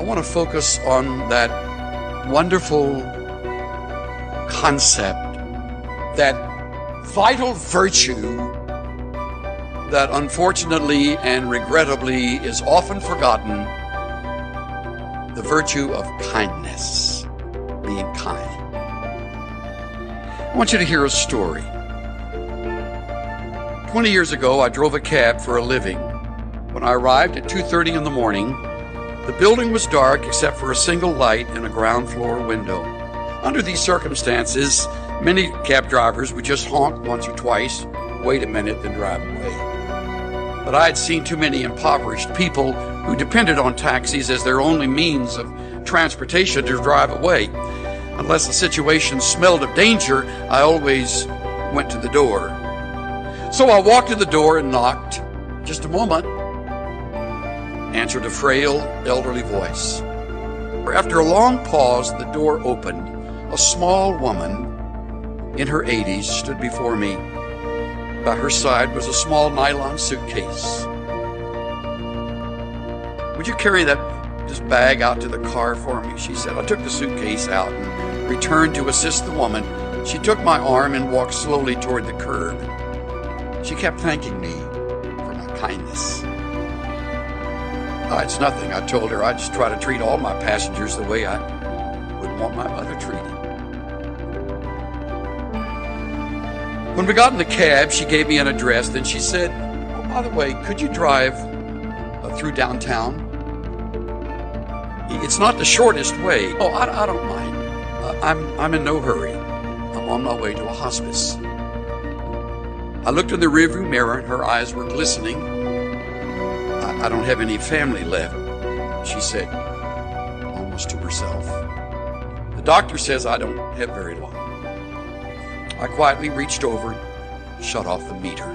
I want to focus on that wonderful concept, that vital virtue that unfortunately and regrettably is often forgotten, the virtue of kindness, being kind. I want you to hear a story. 20 years ago, I drove a cab for a living. When I arrived at 2:30 in the morning, the building was dark except for a single light in a ground floor window. Under these circumstances, many cab drivers would just honk once or twice, wait a minute, then drive away. But I had seen too many impoverished people who depended on taxis as their only means of transportation to drive away. Unless the situation smelled of danger, I always went to the door. So I walked to the door and knocked. Just a moment, answered a frail, elderly voice. After a long pause, the door opened. A small woman in her 80s stood before me. By her side was a small nylon suitcase. "Would you carry this bag out to the car for me?" she said. I took the suitcase out and returned to assist the woman. She took my arm and walked slowly toward the curb. She kept thanking me for my kindness. It's nothing, I told her. I just try to treat all my passengers the way I would want my mother treated. When we got in the cab, she gave me an address. Then she said, "Oh, by the way, could you drive through downtown? It's not the shortest way." "Oh, I don't mind. I'm in no hurry. I'm on my way to a hospice." I looked in the rearview mirror and her eyes were glistening. I don't have any family left," she said, almost to herself. "The doctor says I don't have very long." I quietly reached over and shut off the meter.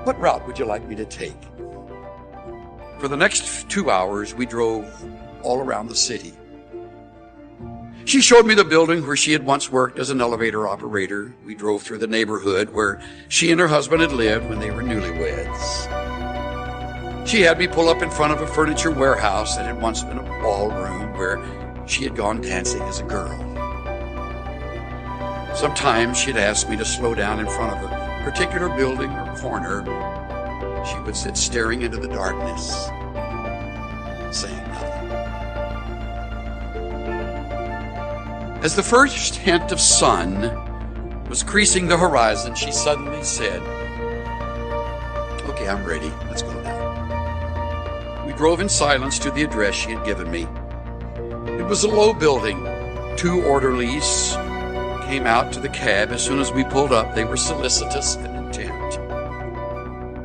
"What route would you like me to take?" For the next 2 hours, we drove all around the city. She showed me the building where she had once worked as an elevator operator. We drove through the neighborhood where she and her husband had lived when they were newlyweds. She had me pull up in front of a furniture warehouse that had once been a ballroom where she had gone dancing as a girl. Sometimes she'd ask me to slow down in front of a particular building or corner. She would sit staring into the darkness, saying nothing. As the first hint of sun was creasing the horizon, she suddenly said, "Okay, I'm ready. Let's go now." We drove in silence to the address she had given me. It was a low building. 2 orderlies came out to the cab. As soon as we pulled up, they were solicitous and intent,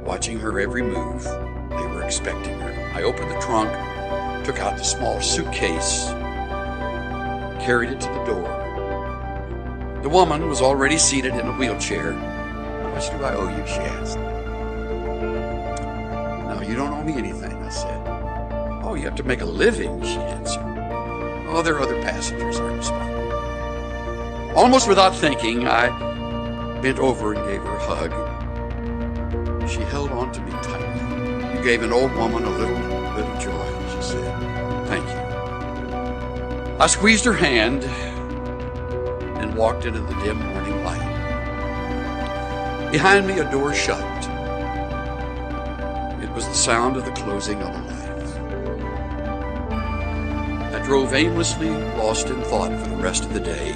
watching her every move. They were expecting her. I opened the trunk, took out the small suitcase, carried it to the door. The woman was already seated in a wheelchair. "How much do I owe you?" she asked. "No, you don't owe me anything," I said. "Oh, you have to make a living," she answered. "Oh, there are other passengers," I responded. Almost without thinking, I bent over and gave her a hug. She held on to me tightly. "You gave an old woman a little bit of joy," she said. "Thank you." I squeezed her hand and walked into the dim morning light. Behind me, a door shut. It was the sound of the closing of a life. I drove aimlessly, lost in thought for the rest of the day.